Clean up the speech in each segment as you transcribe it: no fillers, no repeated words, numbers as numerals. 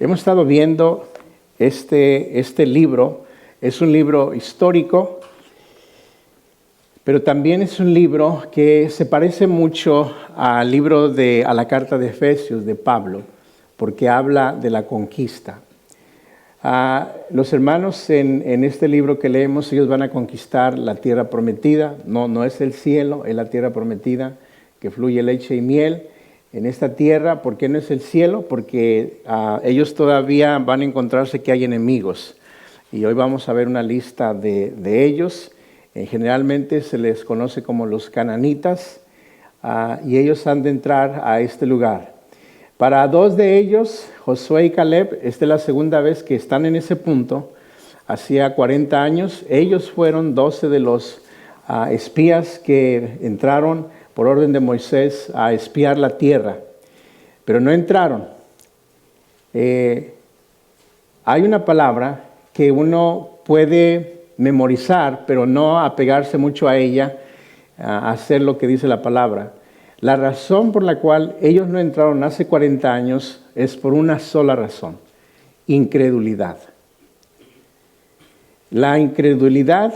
Hemos estado viendo este libro. Es un libro histórico, pero también es un libro que se parece mucho a la carta de Efesios de Pablo, porque habla de la conquista. Los hermanos en este libro que leemos, ellos van a conquistar la tierra prometida. No es el cielo, es la tierra prometida que fluye leche y miel. En esta tierra, ¿por qué no es el cielo? Porque ellos todavía van a encontrarse que hay enemigos. Y hoy vamos a ver una lista de ellos. Generalmente se les conoce como los cananitas, y ellos han de entrar a este lugar. Para dos de ellos, Josué y Caleb, esta es la segunda vez que están en ese punto. Hacía 40 años, ellos fueron 12 de los espías que entraron por orden de Moisés a espiar la tierra, pero no entraron. Hay una palabra que uno puede memorizar, pero no apegarse mucho a ella, a hacer lo que dice la palabra. La razón por la cual ellos no entraron hace 40 años es por una sola razón: incredulidad. La incredulidad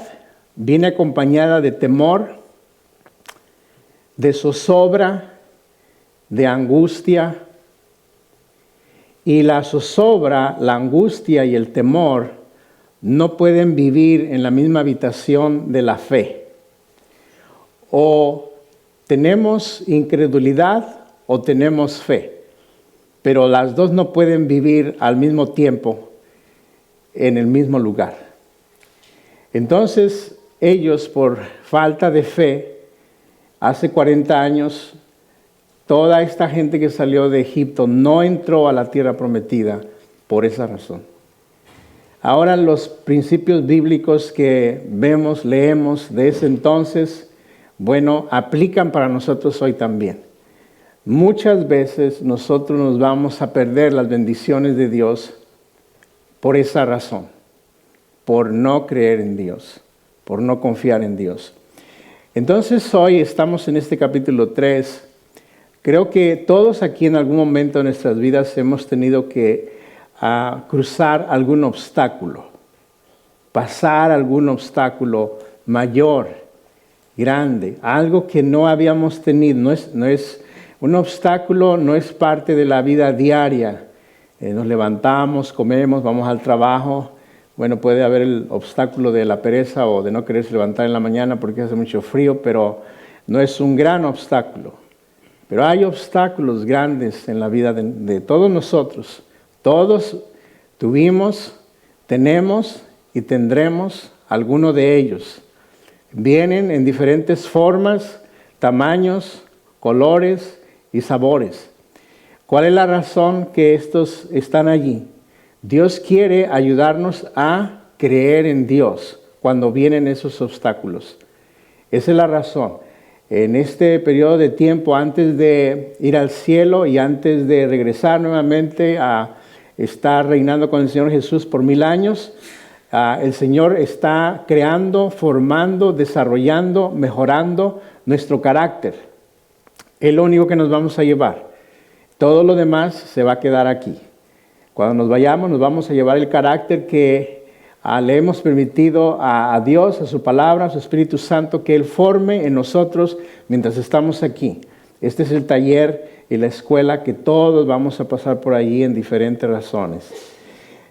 viene acompañada de temor, de zozobra, de angustia. Y la zozobra, la angustia y el temor no pueden vivir en la misma habitación de la fe. O tenemos incredulidad o tenemos fe, pero las dos no pueden vivir al mismo tiempo en el mismo lugar. Entonces, ellos, por falta de fe, hace 40 años, toda esta gente que salió de Egipto no entró a la tierra prometida por esa razón. Ahora los principios bíblicos que vemos, leemos de ese entonces, aplican para nosotros hoy también. Muchas veces nosotros nos vamos a perder las bendiciones de Dios por esa razón, por no creer en Dios, por no confiar en Dios. Entonces hoy estamos en este capítulo 3. Creo que todos aquí en algún momento de nuestras vidas hemos tenido que cruzar algún obstáculo, pasar algún obstáculo mayor, grande, algo que no habíamos tenido. No es un obstáculo, no es parte de la vida diaria. Nos levantamos, comemos, vamos al trabajo. Puede haber el obstáculo de la pereza o de no quererse levantar en la mañana porque hace mucho frío, pero no es un gran obstáculo. Pero hay obstáculos grandes en la vida de todos nosotros. Todos tuvimos, tenemos y tendremos alguno de ellos. Vienen en diferentes formas, tamaños, colores y sabores. ¿Cuál es la razón que estos están allí? Dios quiere ayudarnos a creer en Dios cuando vienen esos obstáculos. Esa es la razón. En este periodo de tiempo, antes de ir al cielo y antes de regresar nuevamente a estar reinando con el Señor Jesús por 1000 años, el Señor está creando, formando, desarrollando, mejorando nuestro carácter. Es lo único que nos vamos a llevar. Todo lo demás se va a quedar aquí. Cuando nos vayamos, nos vamos a llevar el carácter que le hemos permitido a Dios, a su palabra, a su Espíritu Santo, que Él forme en nosotros mientras estamos aquí. Este es el taller y la escuela que todos vamos a pasar por allí en diferentes razones.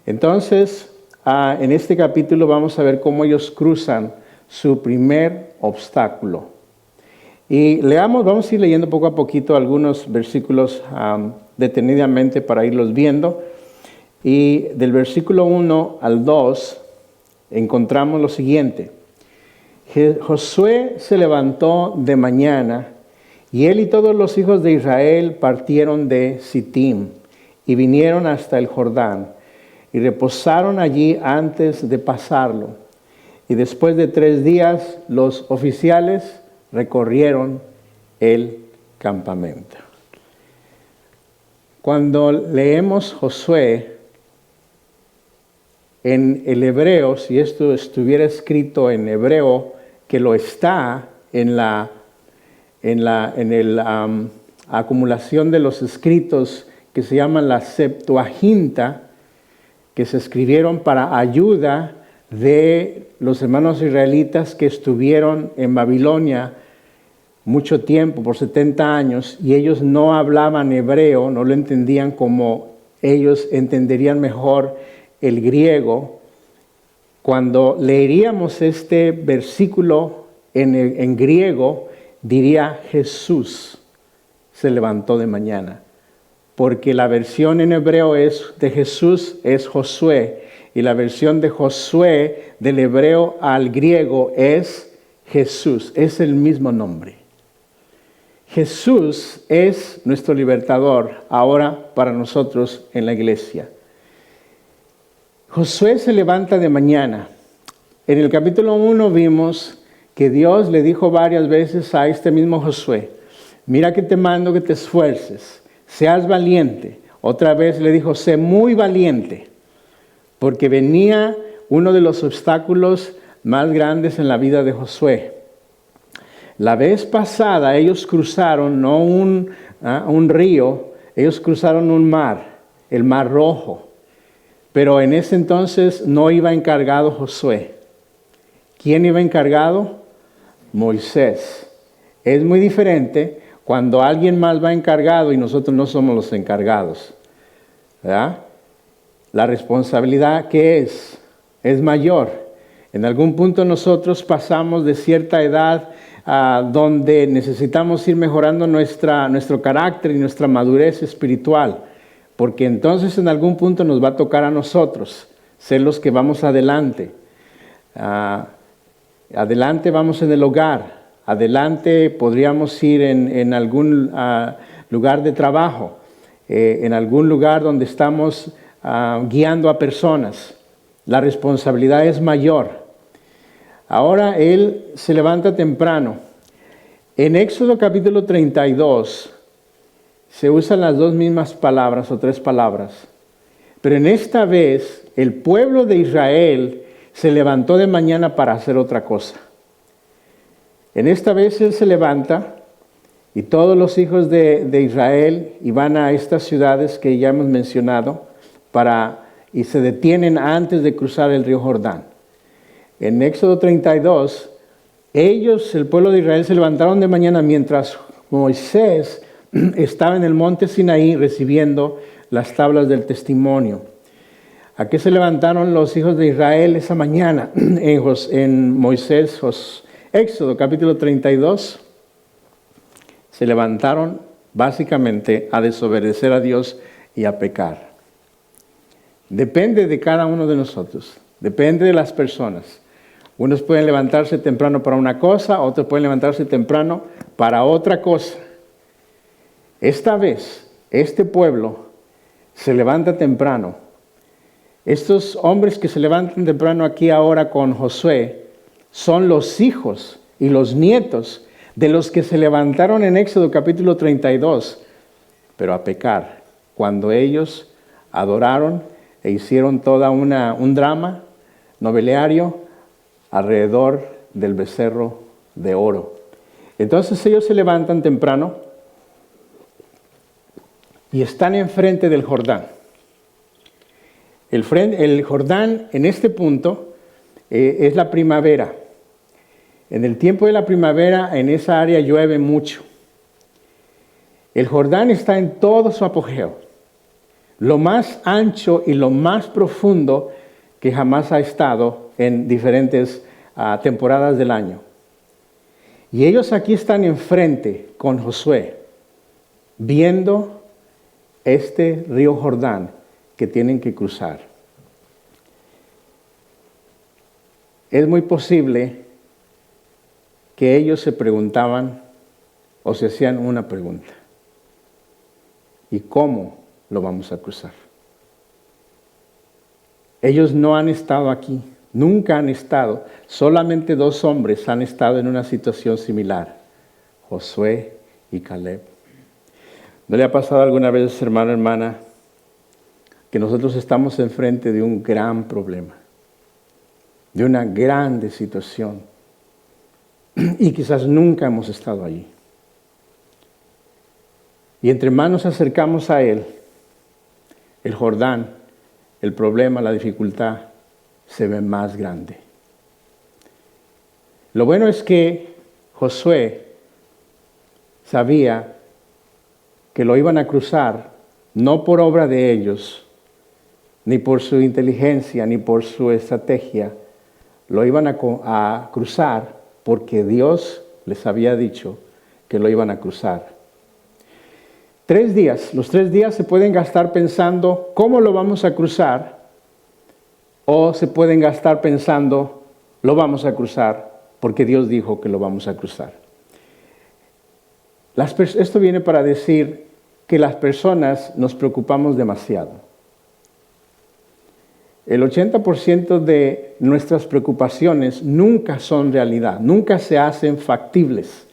Entonces, en este capítulo vamos a ver cómo ellos cruzan su primer obstáculo. Y vamos a ir leyendo poco a poquito algunos versículos detenidamente para irlos viendo. Y del versículo 1 al 2 encontramos lo siguiente. Josué se levantó de mañana y él y todos los hijos de Israel partieron de Sittim y vinieron hasta el Jordán y reposaron allí antes de pasarlo. Y después de 3 días los oficiales recorrieron el campamento. Cuando leemos Josué, en el hebreo, si esto estuviera escrito en hebreo, que lo está en la acumulación de los escritos que se llaman la Septuaginta, que se escribieron para ayuda de los hermanos israelitas que estuvieron en Babilonia mucho tiempo, por 70 años, y ellos no hablaban hebreo, no lo entendían como ellos entenderían mejor el griego. Cuando leeríamos este versículo en griego, diría Jesús se levantó de mañana, porque la versión en hebreo de Jesús es Josué, y la versión de Josué del hebreo al griego es Jesús, es el mismo nombre. Jesús es nuestro libertador ahora para nosotros en la iglesia. Josué se levanta de mañana. En el capítulo 1 vimos que Dios le dijo varias veces a este mismo Josué, mira que te mando que te esfuerces, seas valiente. Otra vez le dijo, sé muy valiente, porque venía uno de los obstáculos más grandes en la vida de Josué. La vez pasada ellos cruzaron no un río, ellos cruzaron un mar, el Mar Rojo. Pero en ese entonces no iba encargado Josué. ¿Quién iba encargado? Moisés. Es muy diferente cuando alguien más va encargado y nosotros no somos los encargados, ¿verdad? La responsabilidad, ¿qué es? Es mayor. En algún punto nosotros pasamos de cierta edad donde necesitamos ir mejorando nuestro carácter y nuestra madurez espiritual, porque entonces en algún punto nos va a tocar a nosotros ser los que vamos adelante. Adelante vamos en el hogar, adelante podríamos ir en algún lugar de trabajo, en algún lugar donde estamos guiando a personas. La responsabilidad es mayor. Ahora él se levanta temprano. En Éxodo capítulo 32 se usan las dos mismas palabras o tres palabras. Pero en esta vez el pueblo de Israel se levantó de mañana para hacer otra cosa. En esta vez él se levanta y todos los hijos de Israel y van a estas ciudades que ya hemos mencionado y se detienen antes de cruzar el río Jordán. En Éxodo 32, el pueblo de Israel, se levantaron de mañana mientras Moisés estaba en el monte Sinaí recibiendo las tablas del testimonio. ¿A qué se levantaron los hijos de Israel esa mañana en Éxodo capítulo 32? Se levantaron básicamente a desobedecer a Dios y a pecar. Depende de cada uno de nosotros, depende de las personas. Unos pueden levantarse temprano para una cosa, otros pueden levantarse temprano para otra cosa. Esta vez, este pueblo se levanta temprano. Estos hombres que se levantan temprano aquí ahora con Josué son los hijos y los nietos de los que se levantaron en Éxodo capítulo 32, pero a pecar, cuando ellos adoraron e hicieron toda un drama nobiliario alrededor del becerro de oro. Entonces ellos se levantan temprano y están enfrente del Jordán. El Jordán en este punto es la primavera. En el tiempo de la primavera en esa área llueve mucho. El Jordán está en todo su apogeo, lo más ancho y lo más profundo que jamás ha estado en diferentes temporadas del año. Y ellos aquí están enfrente con Josué, viendo este río Jordán que tienen que cruzar. Es muy posible que ellos se preguntaban o se hacían una pregunta: ¿y cómo lo vamos a cruzar? Ellos no han estado aquí, nunca han estado. Solamente dos hombres han estado en una situación similar: Josué y Caleb. ¿No le ha pasado alguna vez, hermano, hermana, que nosotros estamos enfrente de un gran problema, de una grande situación, y quizás nunca hemos estado allí? Y entre más nos acercamos a Él, el Jordán el problema, la dificultad se ve más grande. Lo bueno es que Josué sabía que lo iban a cruzar, no por obra de ellos, ni por su inteligencia, ni por su estrategia. Lo iban a cruzar porque Dios les había dicho que lo iban a cruzar. 3 días. Los 3 días se pueden gastar pensando cómo lo vamos a cruzar, o se pueden gastar pensando lo vamos a cruzar porque Dios dijo que lo vamos a cruzar. Esto viene para decir que las personas nos preocupamos demasiado. El 80% de nuestras preocupaciones nunca son realidad, nunca se hacen factibles.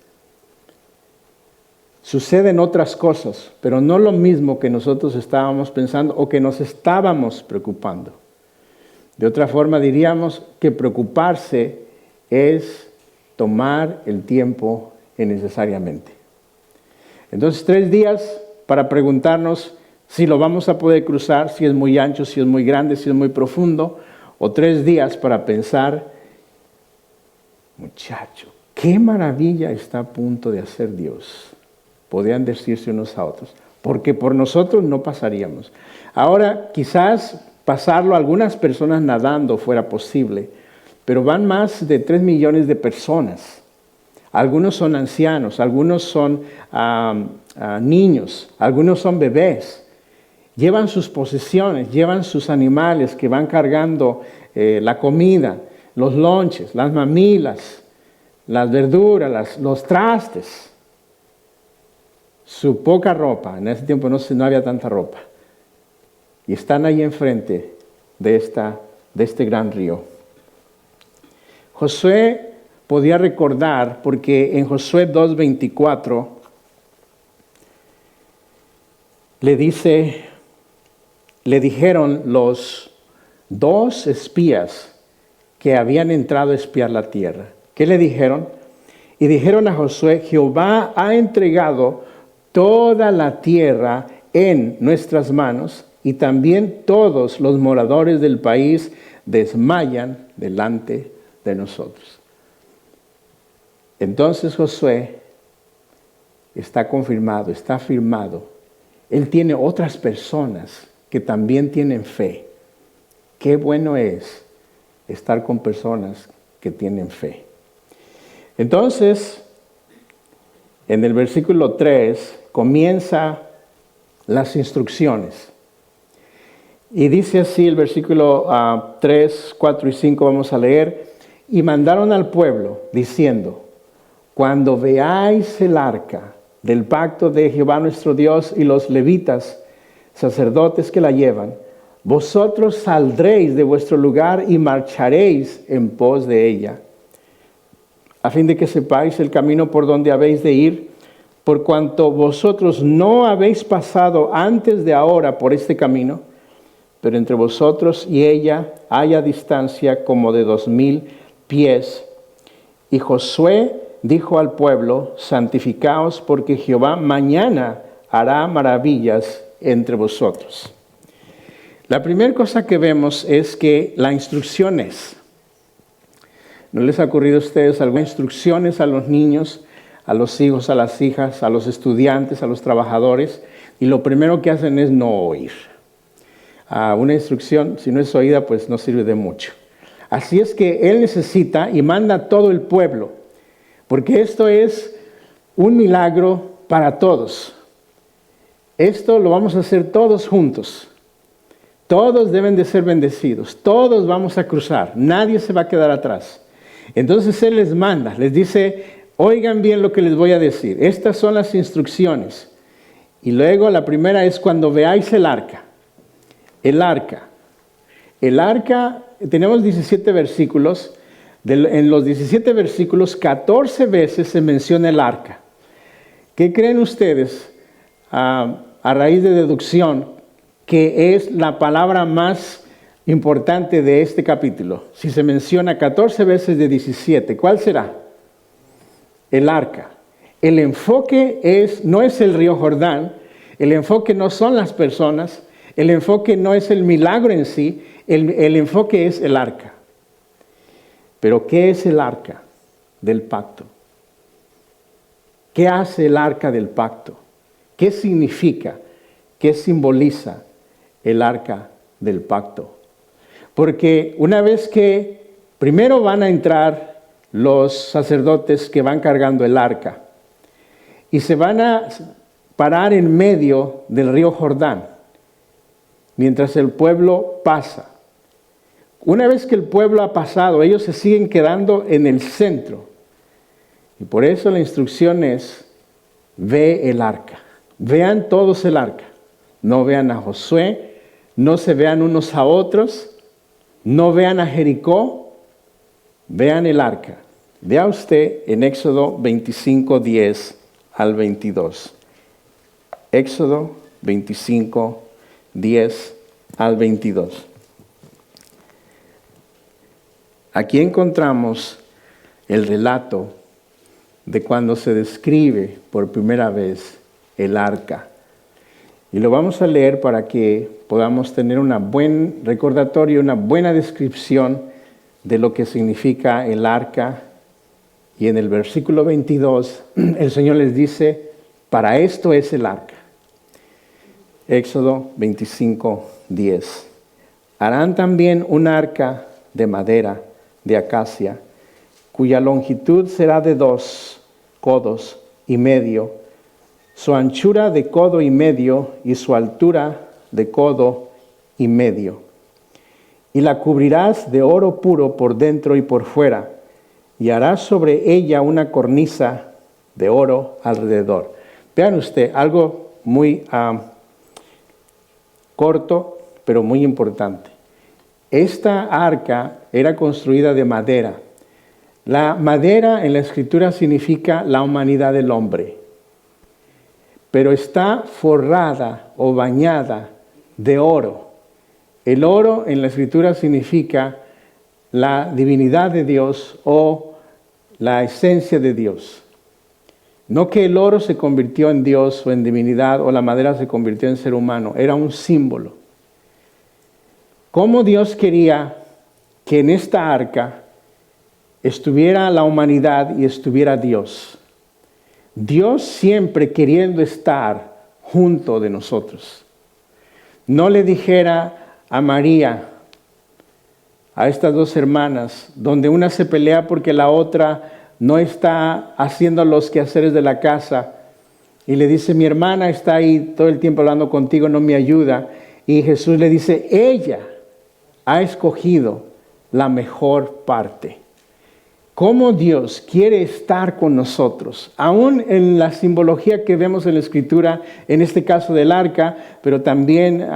Suceden otras cosas, pero no lo mismo que nosotros estábamos pensando o que nos estábamos preocupando. De otra forma diríamos que preocuparse es tomar el tiempo innecesariamente. Entonces 3 días para preguntarnos si lo vamos a poder cruzar, si es muy ancho, si es muy grande, si es muy profundo, o 3 días para pensar, muchacho, qué maravilla está a punto de hacer Dios. Podían decirse unos a otros, porque por nosotros no pasaríamos. Ahora, quizás pasarlo a algunas personas nadando fuera posible, pero van más de 3 millones de personas. Algunos son ancianos, algunos son niños, algunos son bebés. Llevan sus posesiones, llevan sus animales que van cargando la comida, los lonches, las mamilas, las verduras, los trastes. Su poca ropa, en ese tiempo no había tanta ropa. Y están ahí enfrente de este gran río. Josué podía recordar, porque en Josué 2:24 le dijeron los 2 espías que habían entrado a espiar la tierra. ¿Qué le dijeron? Y dijeron a Josué, Jehová ha entregado toda la tierra en nuestras manos, y también todos los moradores del país desmayan delante de nosotros. Entonces Josué está confirmado, está afirmado. Él tiene otras personas que también tienen fe. Qué bueno es estar con personas que tienen fe. Entonces, en el versículo 3 comienza las instrucciones. Y dice así el versículo 3, 4 y 5, vamos a leer. Y mandaron al pueblo diciendo, cuando veáis el arca del pacto de Jehová nuestro Dios y los levitas, sacerdotes que la llevan, vosotros saldréis de vuestro lugar y marcharéis en pos de ella, a fin de que sepáis el camino por donde habéis de ir, por cuanto vosotros no habéis pasado antes de ahora por este camino, pero entre vosotros y ella haya distancia como de 2000 pies. Y Josué dijo al pueblo, santificaos porque Jehová mañana hará maravillas entre vosotros. La primera cosa que vemos es que la instrucción es, ¿no les ha ocurrido a ustedes algunas instrucciones a los niños, a los hijos, a las hijas, a los estudiantes, a los trabajadores? Y lo primero que hacen es no oír. Una instrucción, si no es oída, pues no sirve de mucho. Así es que él necesita y manda a todo el pueblo, porque esto es un milagro para todos. Esto lo vamos a hacer todos juntos. Todos deben de ser bendecidos. Todos vamos a cruzar. Nadie se va a quedar atrás. Entonces él les manda, les dice, oigan bien lo que les voy a decir. Estas son las instrucciones. Y luego la primera es cuando veáis el arca. El arca. El arca, tenemos 17 versículos. En los 17 versículos, 14 veces se menciona el arca. ¿Qué creen ustedes, a raíz de deducción, que es la palabra más importante de este capítulo? Si se menciona 14 veces de 17, ¿cuál será? El arca. El enfoque no es el río Jordán, el enfoque no son las personas, El enfoque no es el milagro en sí, el enfoque es el arca. Pero ¿qué es el arca del pacto? ¿Qué hace el arca del pacto? ¿Qué significa? ¿Qué simboliza el arca del pacto? Porque una vez que primero van a entrar los sacerdotes que van cargando el arca y se van a parar en medio del río Jordán mientras el pueblo pasa. Una vez que el pueblo ha pasado, ellos se siguen quedando en el centro. Y por eso la instrucción es, ve el arca. Vean todos el arca. No vean a Josué, no se vean unos a otros, no vean a Jericó, vean el arca. Vea usted en Éxodo 25, 10 al 22. Éxodo 25, 10 al 22. Aquí encontramos el relato de cuando se describe por primera vez el arca. Y lo vamos a leer para que podamos tener un buen recordatorio, una buena descripción de lo que significa el arca. Y en el versículo 22, el Señor les dice, para esto es el arca. Éxodo 25, 10. Harán también un arca de madera de acacia, cuya longitud será de 2 codos y medio, su anchura de codo y medio y su altura de codo y medio. Y la cubrirás de oro puro por dentro y por fuera, y harás sobre ella una cornisa de oro alrededor. Vean usted, algo muy corto, pero muy importante. Esta arca era construida de madera. La madera en la Escritura significa la humanidad del hombre, pero está forrada o bañada de oro. El oro en la Escritura significa la divinidad de Dios o la esencia de Dios. No que el oro se convirtió en Dios o en divinidad o la madera se convirtió en ser humano, era un símbolo. ¿Cómo Dios quería que en esta arca estuviera la humanidad y estuviera Dios? Dios siempre queriendo estar junto de nosotros. No le dijera a María, a estas dos hermanas, donde una se pelea porque la otra no está haciendo los quehaceres de la casa, y le dice, mi hermana está ahí todo el tiempo hablando contigo, no me ayuda. Y Jesús le dice, ella ha escogido la mejor parte. Cómo Dios quiere estar con nosotros, aún en la simbología que vemos en la Escritura, en este caso del arca, pero también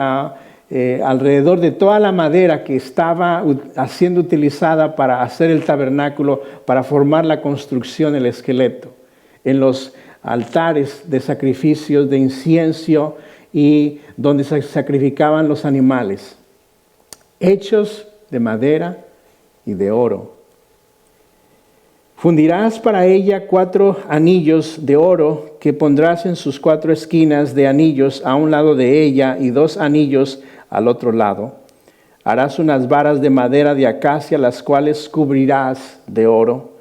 alrededor de toda la madera que estaba siendo utilizada para hacer el tabernáculo, para formar la construcción, el esqueleto, en los altares de sacrificios, de incienso y donde se sacrificaban los animales, hechos de madera y de oro. Fundirás para ella 4 anillos de oro que pondrás en sus 4 esquinas de anillos a un lado de ella y 2 anillos al otro lado. Harás unas varas de madera de acacia, las cuales cubrirás de oro,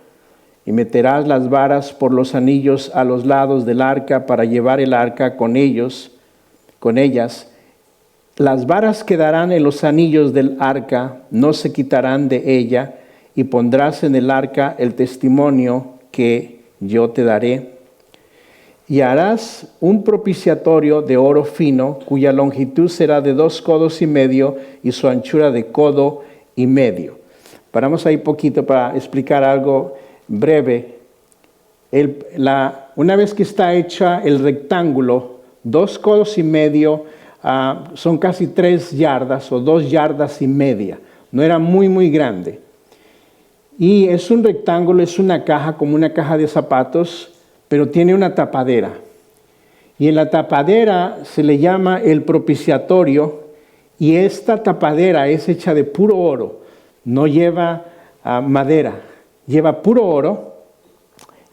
y meterás las varas por los anillos a los lados del arca para llevar el arca con ellas. Las varas quedarán en los anillos del arca, no se quitarán de ella, y pondrás en el arca el testimonio que yo te daré. Y harás un propiciatorio de oro fino, cuya longitud será de 2 codos y medio y su anchura de codo y medio. Paramos ahí poquito para explicar algo breve. Una vez que está hecha el rectángulo, 2 codos y medio, son casi 3 yardas o 2 yardas y media. No era muy, muy grande. Y es un rectángulo, es una caja como una caja de zapatos, pero tiene una tapadera. Y en la tapadera se le llama el propiciatorio, y esta tapadera es hecha de puro oro, no lleva madera, lleva puro oro.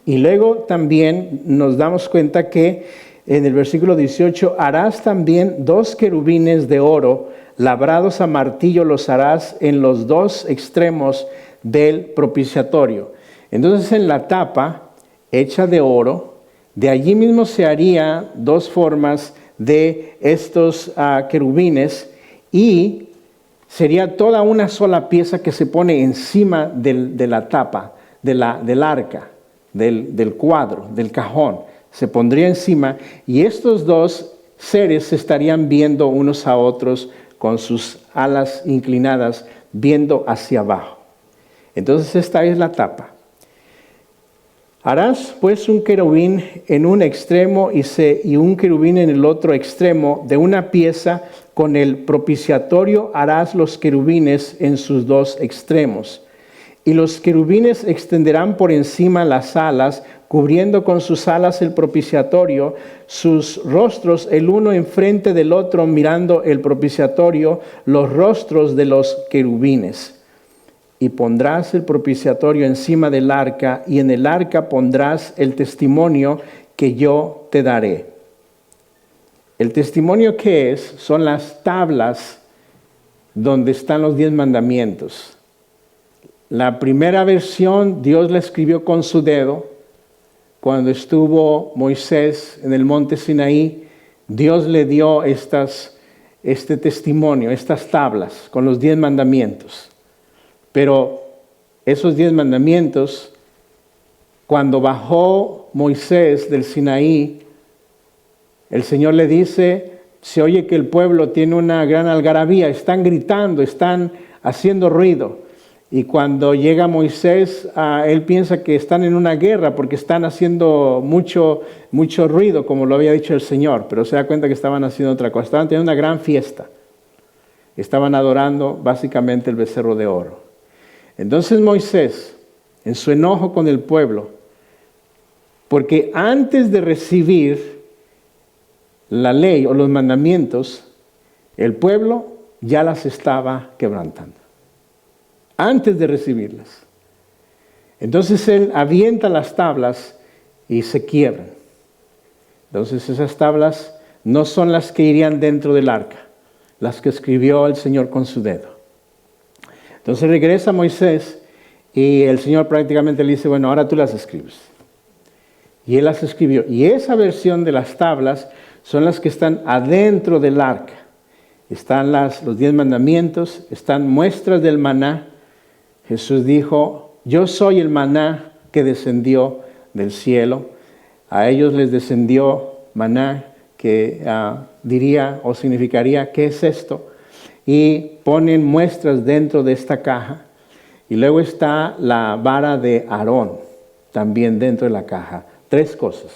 Y luego también nos damos cuenta que en el versículo 18, harás también 2 querubines de oro, labrados a martillo los harás en los 2 extremos del propiciatorio. Entonces en la tapa, hecha de oro, de allí mismo se haría 2 formas de estos querubines, y sería toda una sola pieza que se pone encima de la tapa, del arca, del cuadro, del cajón. Se pondría encima, y estos 2 seres se estarían viendo unos a otros con sus alas inclinadas, viendo hacia abajo. Entonces esta es la tapa. Harás pues un querubín en un extremo y un querubín en el otro extremo de una pieza. Con el propiciatorio harás los querubines en sus 2 extremos. Y los querubines extenderán por encima las alas, cubriendo con sus alas el propiciatorio, sus rostros el uno enfrente del otro, mirando el propiciatorio, los rostros de los querubines. Y pondrás el propiciatorio encima del arca, y en el arca pondrás el testimonio que yo te daré. El testimonio que es, son las tablas donde están los 10 mandamientos. La primera versión Dios la escribió con su dedo. Cuando estuvo Moisés en el monte Sinaí, Dios le dio este testimonio, estas tablas con los 10 mandamientos. Pero esos 10 mandamientos, cuando bajó Moisés del Sinaí, el Señor le dice, se oye que el pueblo tiene una gran algarabía, están gritando, están haciendo ruido. Y cuando llega Moisés, él piensa que están en una guerra porque están haciendo mucho ruido, como lo había dicho el Señor, pero se da cuenta que estaban haciendo otra cosa, estaban teniendo una gran fiesta. Estaban adorando básicamente el becerro de oro. Entonces Moisés, en su enojo con el pueblo, porque antes de recibir la ley o los mandamientos, el pueblo ya las estaba quebrantando. Antes de recibirlas. Entonces él avienta las tablas y se quiebran. Entonces esas tablas no son las que irían dentro del arca, las que escribió el Señor con su dedo. Entonces regresa Moisés y el Señor prácticamente le dice, bueno, ahora tú las escribes. Y él las escribió. Y esa versión de las tablas son las que están adentro del arca. Están los 10 mandamientos, están muestras del maná. Jesús dijo, yo soy el maná que descendió del cielo. A ellos les descendió maná, que diría o significaría, ¿qué es esto? Y ponen muestras dentro de esta caja. Y luego está la vara de Aarón, también dentro de la caja. 3 cosas.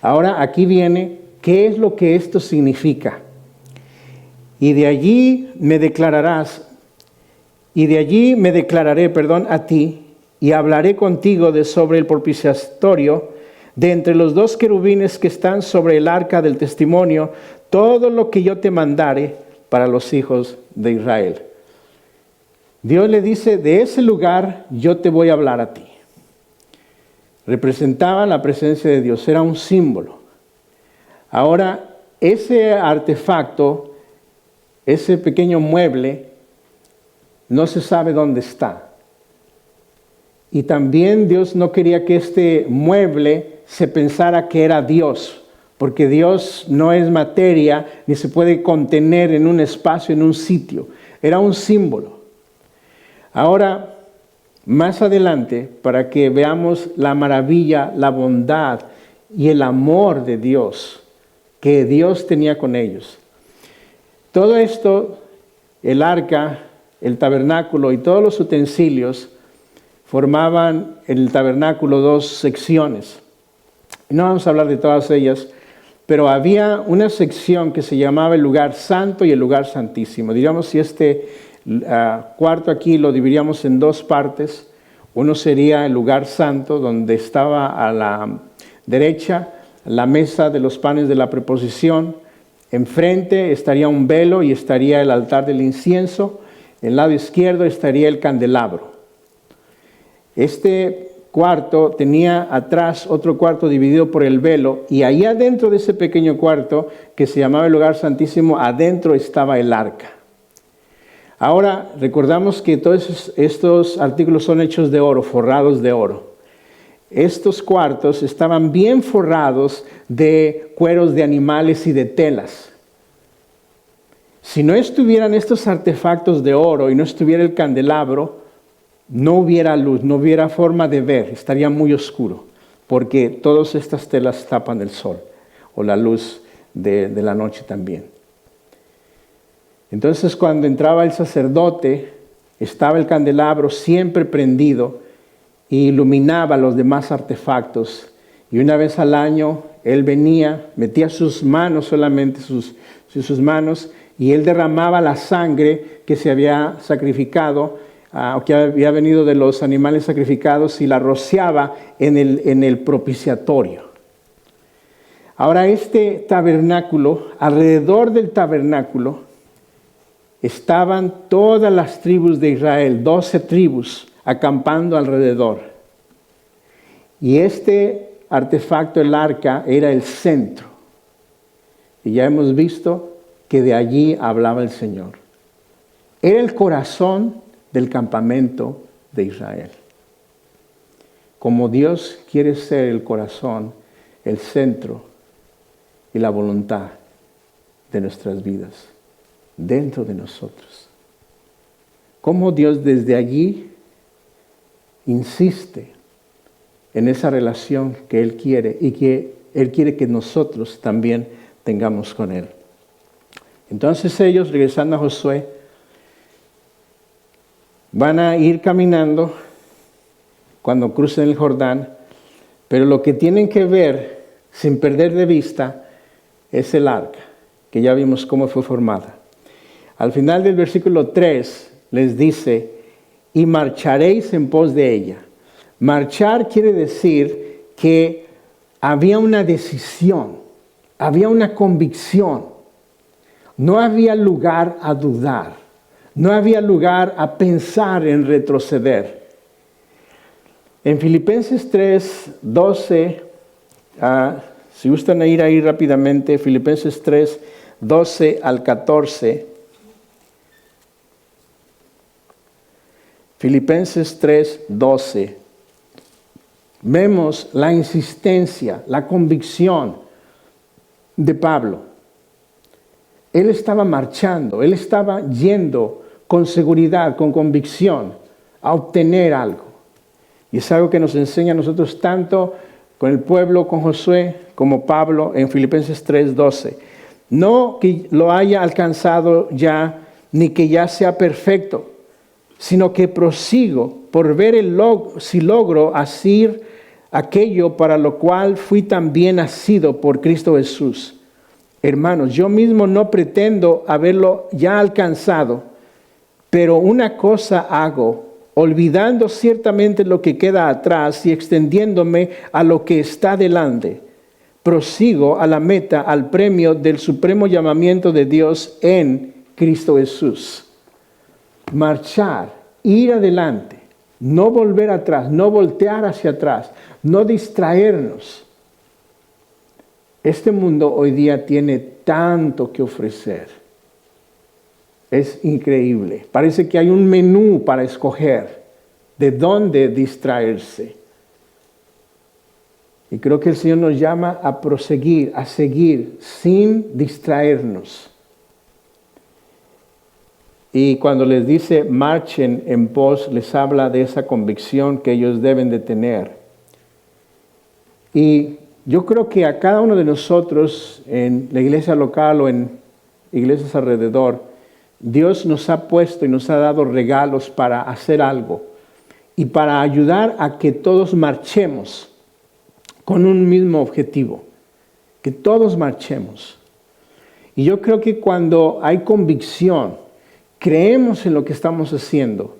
Ahora aquí viene, ¿qué es lo que esto significa? Y de allí me declararé, a ti, y hablaré contigo sobre el propiciatorio, de entre los 2 querubines que están sobre el arca del testimonio, todo lo que yo te mandare para los hijos de Israel. Dios le dice, de ese lugar yo te voy a hablar a ti. Representaba la presencia de Dios, era un símbolo. Ahora, ese artefacto, ese pequeño mueble, no se sabe dónde está. Y también Dios no quería que este mueble se pensara que era Dios, porque Dios no es materia ni se puede contener en un espacio, en un sitio. Era un símbolo. Ahora, más adelante, para que veamos la maravilla, la bondad y el amor de Dios, que Dios tenía con ellos. Todo esto, el arca, el tabernáculo y todos los utensilios formaban en el tabernáculo 2 secciones. No vamos a hablar de todas ellas, pero había una sección que se llamaba el lugar santo y el lugar santísimo. Digamos, si este cuarto aquí lo dividiríamos en 2 partes. Uno sería el lugar santo, donde estaba a la derecha la mesa de los panes de la preposición. Enfrente estaría un velo y estaría el altar del incienso. El lado izquierdo estaría el candelabro. Este cuarto tenía atrás otro cuarto dividido por el velo, y ahí adentro de ese pequeño cuarto, que se llamaba el lugar santísimo, adentro estaba el arca. Ahora, recordamos que todos estos artículos son hechos de oro, forrados de oro. Estos cuartos estaban bien forrados de cueros de animales y de telas. Si no estuvieran estos artefactos de oro y no estuviera el candelabro, no hubiera luz, no hubiera forma de ver, estaría muy oscuro, porque todas estas telas tapan el sol o la luz de la noche también. Entonces, cuando entraba el sacerdote, estaba el candelabro siempre prendido y iluminaba los demás artefactos. Y una vez al año, él venía, metía sus manos, solamente sus manos, y él derramaba la sangre que se había sacrificado, o que había venido de los animales sacrificados, y la rociaba en el propiciatorio. Ahora, este tabernáculo, alrededor del tabernáculo, estaban todas las tribus de Israel, 12 tribus, acampando alrededor. Y este artefacto, el arca, era el centro. Y ya hemos visto que de allí hablaba el Señor. Era el corazón del campamento de Israel. Como Dios quiere ser el corazón, el centro y la voluntad de nuestras vidas, dentro de nosotros. Como Dios desde allí insiste en esa relación que Él quiere y que Él quiere que nosotros también tengamos con Él. Entonces ellos, regresando a Josué, van a ir caminando cuando crucen el Jordán, pero lo que tienen que ver, sin perder de vista, es el arca, que ya vimos cómo fue formada. Al final del versículo 3 les dice, y marcharéis en pos de ella. Marchar quiere decir que había una decisión, había una convicción. No había lugar a dudar, no había lugar a pensar en retroceder. En Filipenses 3, 12, si gustan ir ahí rápidamente, Filipenses 3, 12 al 14. Filipenses 3, 12. Vemos la insistencia, la convicción de Pablo. Él estaba marchando, él estaba yendo con seguridad, con convicción, a obtener algo. Y es algo que nos enseña a nosotros tanto con el pueblo, con Josué, como Pablo en Filipenses 3:12. No que lo haya alcanzado ya, ni que ya sea perfecto, sino que prosigo por ver si logro hacer aquello para lo cual fui también nacido por Cristo Jesús. Hermanos, yo mismo no pretendo haberlo ya alcanzado, pero una cosa hago, olvidando ciertamente lo que queda atrás y extendiéndome a lo que está delante. Prosigo a la meta, al premio del supremo llamamiento de Dios en Cristo Jesús. Marchar, ir adelante, no volver atrás, no voltear hacia atrás, no distraernos. Este mundo hoy día tiene tanto que ofrecer. Es increíble. Parece que hay un menú para escoger de dónde distraerse. Y creo que el Señor nos llama a proseguir, a seguir sin distraernos. Y cuando les dice marchen en pos, les habla de esa convicción que ellos deben de tener. Y yo creo que a cada uno de nosotros, en la iglesia local o en iglesias alrededor, Dios nos ha puesto y nos ha dado regalos para hacer algo y para ayudar a que todos marchemos con un mismo objetivo, que todos marchemos. Y yo creo que cuando hay convicción, creemos en lo que estamos haciendo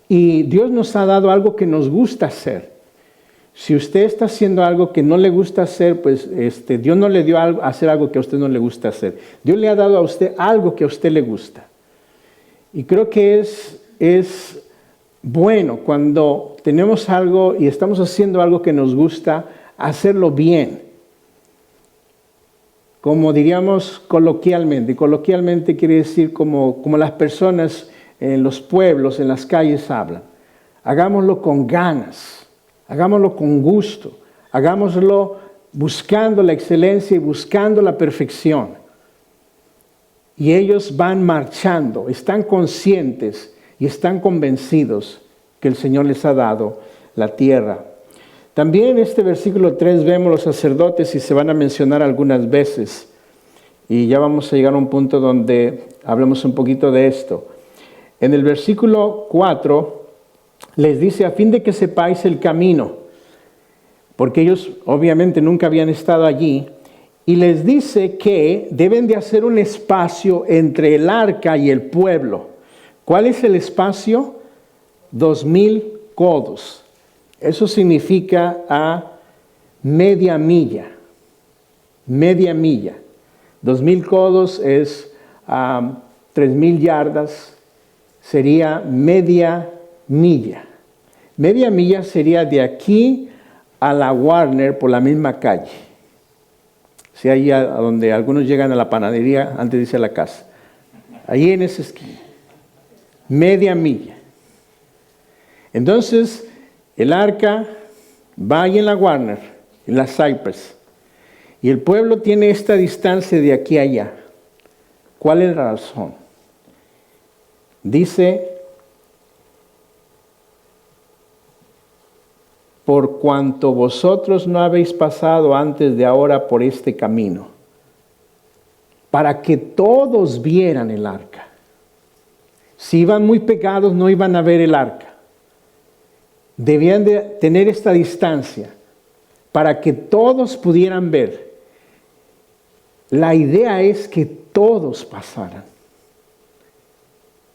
y Dios nos ha dado algo que nos gusta hacer. Si usted está haciendo algo que no le gusta hacer, pues Dios no le dio a hacer algo que a usted no le gusta hacer. Dios le ha dado a usted algo que a usted le gusta. Y creo que es bueno cuando tenemos algo y estamos haciendo algo que nos gusta, hacerlo bien. Como diríamos coloquialmente. Coloquialmente quiere decir como las personas en los pueblos, en las calles hablan. Hagámoslo con ganas, hagámoslo con gusto, hagámoslo buscando la excelencia y buscando la perfección. Y ellos van marchando, están conscientes y están convencidos que el Señor les ha dado la tierra. También en este versículo 3 vemos los sacerdotes y se van a mencionar algunas veces. Y ya vamos a llegar a un punto donde hablemos un poquito de esto. En el versículo 4 les dice, a fin de que sepáis el camino, porque ellos obviamente nunca habían estado allí, y les dice que deben de hacer un espacio entre el arca y el pueblo. ¿Cuál es el espacio? 2000 codos. Eso significa a media milla. Media milla. 2000 codos es 3000 yardas. Sería media milla. Media milla sería de aquí a la Warner por la misma calle. Si ahí a donde algunos llegan a la panadería antes de irse a la casa. Ahí en esa esquina. Media milla. Entonces, el arca va ahí en la Warner, en la Cypress. Y el pueblo tiene esta distancia de aquí a allá. ¿Cuál es la razón? Dice, por cuanto vosotros no habéis pasado antes de ahora por este camino, para que todos vieran el arca. Si iban muy pegados, no iban a ver el arca. Debían de tener esta distancia para que todos pudieran ver. La idea es que todos pasaran.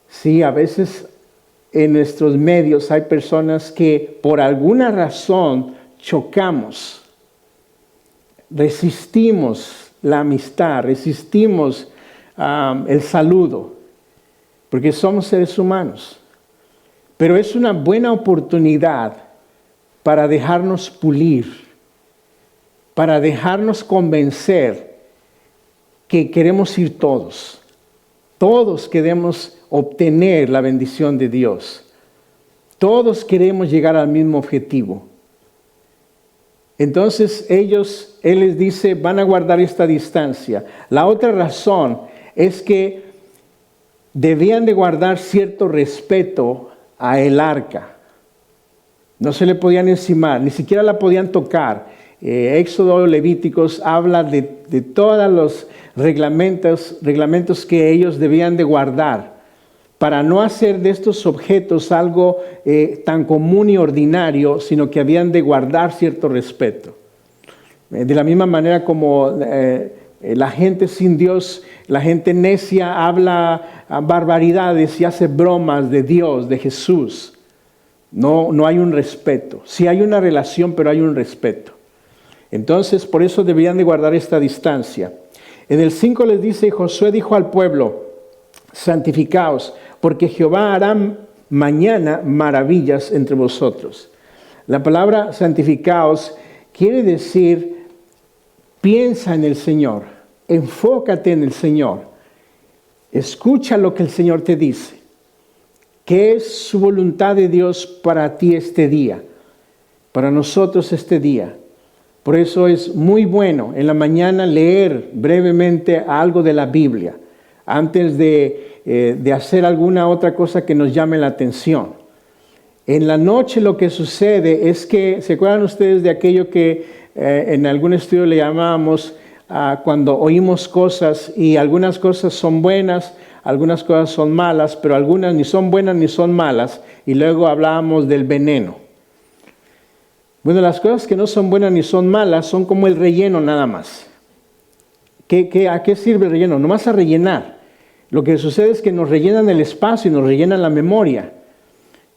Sí, a veces en nuestros medios hay personas que por alguna razón chocamos, resistimos la amistad, resistimos el saludo, porque somos seres humanos. Pero es una buena oportunidad para dejarnos pulir, para dejarnos convencer que queremos ir todos. Todos queremos obtener la bendición de Dios. Todos queremos llegar al mismo objetivo. Entonces Él les dice, van a guardar esta distancia. La otra razón es que debían de guardar cierto respeto a el arca. No se le podían encimar, ni siquiera la podían tocar. Éxodo, Levíticos habla de todos los reglamentos que ellos debían de guardar para no hacer de estos objetos algo tan común y ordinario, sino que habían de guardar cierto respeto. De la misma manera como la gente sin Dios, la gente necia habla barbaridades y hace bromas de Dios, de Jesús. No hay un respeto. Sí hay una relación, pero hay un respeto. Entonces, por eso debían de guardar esta distancia. En el 5 les dice, Josué dijo al pueblo, santificaos, porque Jehová hará mañana maravillas entre vosotros. La palabra santificaos quiere decir, piensa en el Señor, enfócate en el Señor, escucha lo que el Señor te dice. ¿Qué es su voluntad de Dios para ti este día? Para nosotros este día. Por eso es muy bueno en la mañana leer brevemente algo de la Biblia antes de hacer alguna otra cosa que nos llame la atención. En la noche lo que sucede es que, ¿se acuerdan ustedes de aquello que en algún estudio le llamábamos cuando oímos cosas y algunas cosas son buenas, algunas cosas son malas, pero algunas ni son buenas ni son malas, y luego hablábamos del veneno? Bueno, las cosas que no son buenas ni son malas son como el relleno nada más. ¿A qué sirve el relleno? Nomás a rellenar. Lo que sucede es que nos rellenan el espacio y nos rellenan la memoria.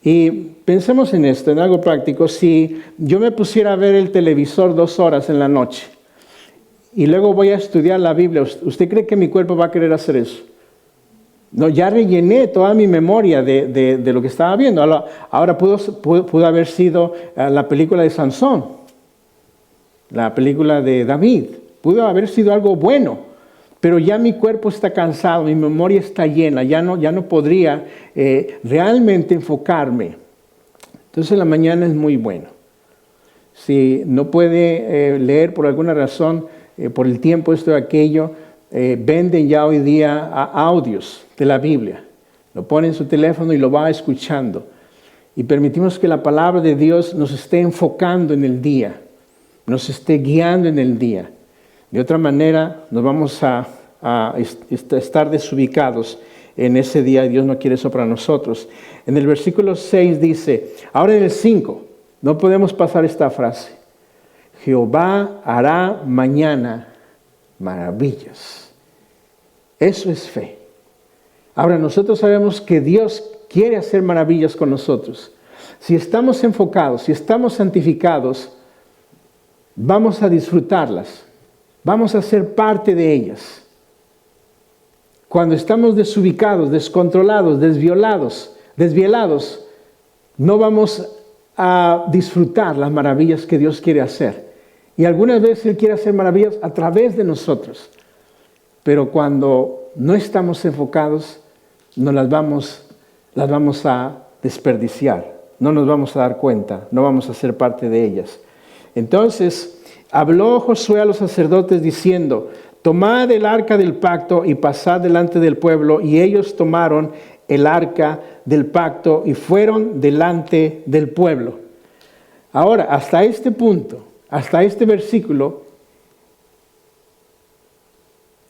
Y pensemos en esto, en algo práctico. Si yo me pusiera a ver el televisor 2 horas en la noche y luego voy a estudiar la Biblia, ¿usted cree que mi cuerpo va a querer hacer eso? No, ya rellené toda mi memoria de lo que estaba viendo. Ahora pudo haber sido la película de Sansón, la película de David. Pudo haber sido algo bueno, pero ya mi cuerpo está cansado, mi memoria está llena, ya no podría realmente enfocarme. Entonces la mañana es muy bueno. Si no puede leer por alguna razón, por el tiempo, esto o aquello, venden ya hoy día audios de la Biblia. Lo pone en su teléfono y lo va escuchando. Y permitimos que la palabra de Dios nos esté enfocando en el día, nos esté guiando en el día. De otra manera, nos vamos a estar desubicados en ese día. Dios no quiere eso para nosotros. En el versículo 6 dice, ahora en el 5, no podemos pasar esta frase. Jehová hará mañana maravillas. Eso es fe. Ahora nosotros sabemos que Dios quiere hacer maravillas con nosotros. Si estamos enfocados, si estamos santificados, vamos a disfrutarlas. Vamos a ser parte de ellas. Cuando estamos desubicados, descontrolados, desvielados, no vamos a disfrutar las maravillas que Dios quiere hacer. Y algunas veces Él quiere hacer maravillas a través de nosotros. Pero cuando no estamos enfocados, las vamos a desperdiciar. No nos vamos a dar cuenta, no vamos a ser parte de ellas. Entonces, habló Josué a los sacerdotes diciendo, tomad el arca del pacto y pasad delante del pueblo. Y ellos tomaron el arca del pacto y fueron delante del pueblo. Ahora, hasta este punto, hasta este versículo,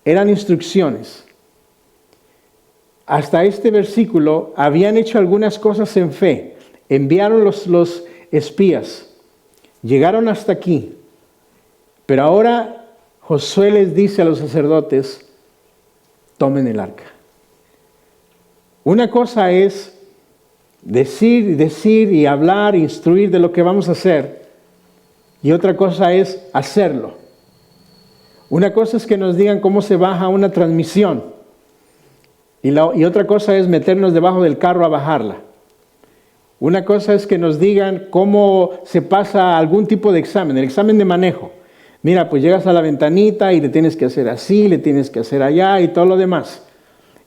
eran instrucciones. Hasta este versículo habían hecho algunas cosas en fe. Enviaron los espías. Llegaron hasta aquí. Pero ahora Josué les dice a los sacerdotes, tomen el arca. Una cosa es decir y hablar, instruir de lo que vamos a hacer. Y otra cosa es hacerlo. Una cosa es que nos digan cómo se baja una transmisión. Y otra cosa es meternos debajo del carro a bajarla. Una cosa es que nos digan cómo se pasa algún tipo de examen, el examen de manejo. Mira, pues llegas a la ventanita y le tienes que hacer así, le tienes que hacer allá y todo lo demás.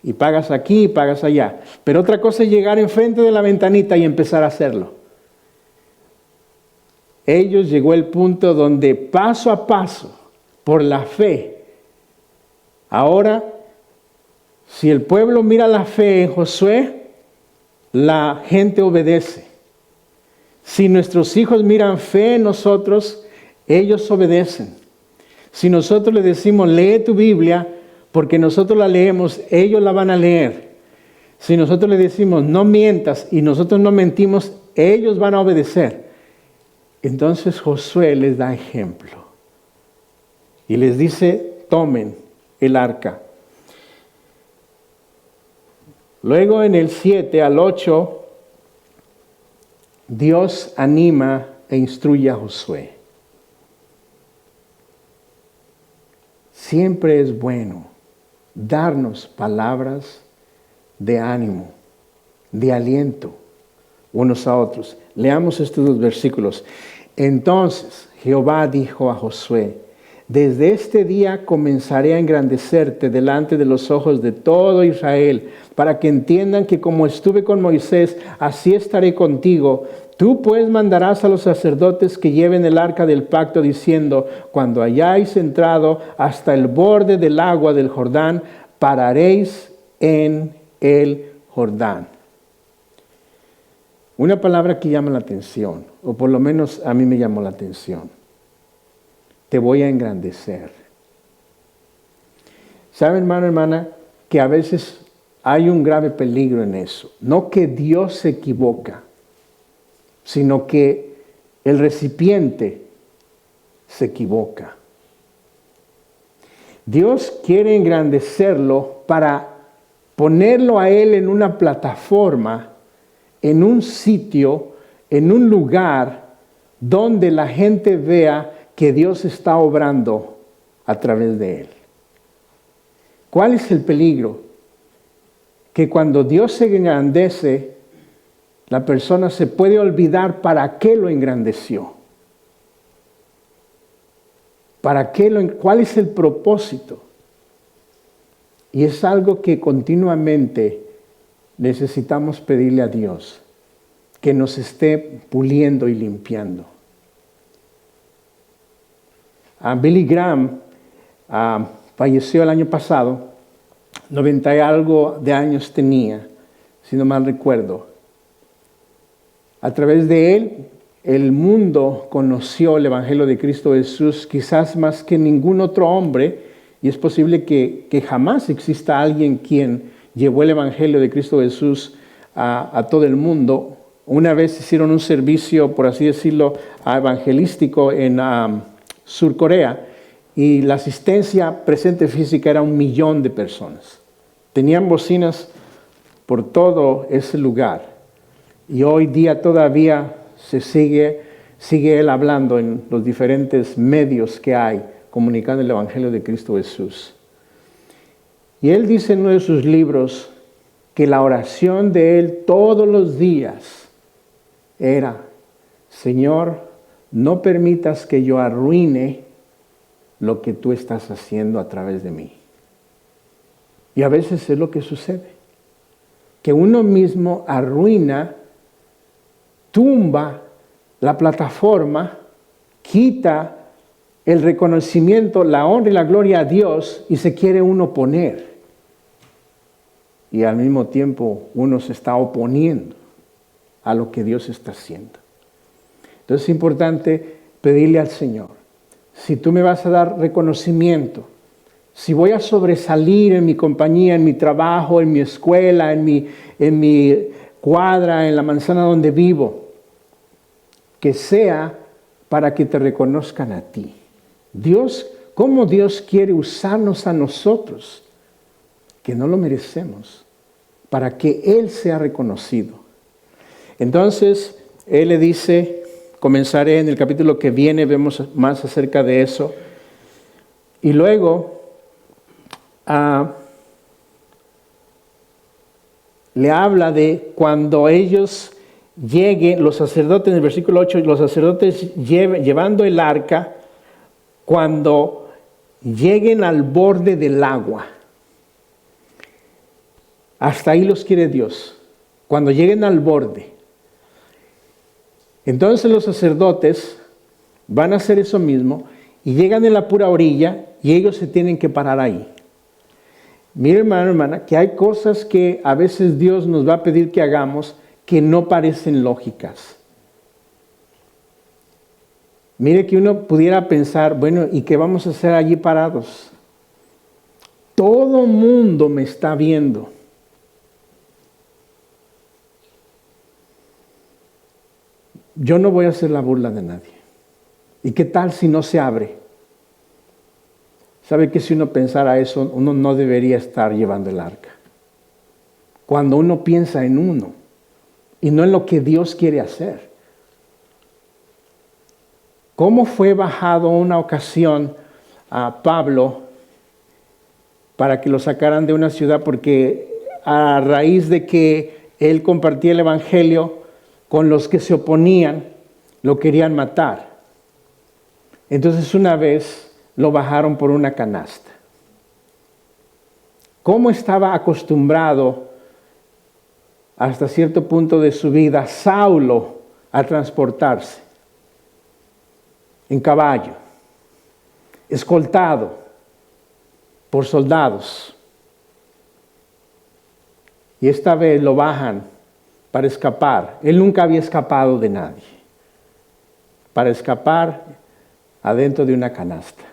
Y pagas aquí y pagas allá. Pero otra cosa es llegar enfrente de la ventanita y empezar a hacerlo. Ellos llegó el punto donde paso a paso, por la fe. Ahora, si el pueblo mira la fe en Josué, la gente obedece. Si nuestros hijos miran fe en nosotros, ellos obedecen. Si nosotros les decimos, lee tu Biblia, porque nosotros la leemos, ellos la van a leer. Si nosotros les decimos, no mientas, y nosotros no mentimos, ellos van a obedecer. Entonces Josué les da ejemplo. Y les dice, tomen el arca. Luego en el 7 al 8, Dios anima e instruye a Josué. Siempre es bueno darnos palabras de ánimo, de aliento, unos a otros. Leamos estos dos versículos. Entonces Jehová dijo a Josué, desde este día comenzaré a engrandecerte delante de los ojos de todo Israel, para que entiendan que como estuve con Moisés, así estaré contigo. Tú pues mandarás a los sacerdotes que lleven el arca del pacto, diciendo, cuando hayáis entrado hasta el borde del agua del Jordán, pararéis en el Jordán. Una palabra que llama la atención, o por lo menos a mí me llamó la atención. Te voy a engrandecer. ¿Sabe, hermano, hermana, que a veces hay un grave peligro en eso? No que Dios se equivoca, sino que el recipiente se equivoca. Dios quiere engrandecerlo para ponerlo a Él en una plataforma, en un sitio, en un lugar donde la gente vea que Dios está obrando a través de Él. ¿Cuál es el peligro? que cuando Dios se engrandece, la persona se puede olvidar para qué lo engrandeció. ¿Cuál es el propósito? Y es algo que continuamente necesitamos pedirle a Dios, que nos esté puliendo y limpiando. Billy Graham falleció el año pasado, 90 y algo de años tenía, si no mal recuerdo. A través de él, el mundo conoció el Evangelio de Cristo Jesús quizás más que ningún otro hombre, y es posible que jamás exista alguien quien llevó el Evangelio de Cristo Jesús a todo el mundo. Una vez hicieron un servicio, por así decirlo, evangelístico en Sur Corea, y la asistencia presente física era 1 millón de personas. Tenían bocinas por todo ese lugar. Y hoy día todavía se sigue él hablando en los diferentes medios que hay, comunicando el Evangelio de Cristo Jesús. Y él dice en uno de sus libros que la oración de él todos los días era: Señor, no permitas que yo arruine lo que tú estás haciendo a través de mí. Y a veces es lo que sucede, que uno mismo arruina, tumba la plataforma, quita el reconocimiento, la honra y la gloria a Dios, y se quiere uno poner. Y al mismo tiempo uno se está oponiendo a lo que Dios está haciendo. Entonces es importante pedirle al Señor: si tú me vas a dar reconocimiento, si voy a sobresalir en mi compañía, en mi trabajo, en mi escuela, en mi cuadra, en la manzana donde vivo, que sea para que te reconozcan a ti. Dios, ¿cómo Dios quiere usarnos a nosotros, que no lo merecemos, para que Él sea reconocido? Entonces, Él le dice, comenzaré en el capítulo que viene, vemos más acerca de eso. Y luego le habla de cuando ellos lleguen, los sacerdotes, en el versículo 8, los sacerdotes llevando el arca, cuando lleguen al borde del agua. Hasta ahí los quiere Dios, cuando lleguen al borde. Entonces los sacerdotes van a hacer eso mismo y llegan en la pura orilla y ellos se tienen que parar ahí. Mira, hermano, hermana, que hay cosas que a veces Dios nos va a pedir que hagamos que no parecen lógicas. Mire que uno pudiera pensar, bueno, ¿y qué vamos a hacer allí parados? Todo mundo me está viendo. Yo no voy a hacer la burla de nadie. ¿Y qué tal si no se abre? ¿Sabe que si uno pensara eso, uno no debería estar llevando el arca? Cuando uno piensa en uno y no en lo que Dios quiere hacer. ¿Cómo fue bajado una ocasión a Pablo para que lo sacaran de una ciudad? Porque a raíz de que él compartía el evangelio con los que se oponían, lo querían matar. Entonces una vez lo bajaron por una canasta. ¿Cómo estaba acostumbrado hasta cierto punto de su vida Saulo a transportarse? En caballo, escoltado por soldados. Y esta vez lo bajan para escapar. Él nunca había escapado de nadie. Para escapar adentro de una canasta.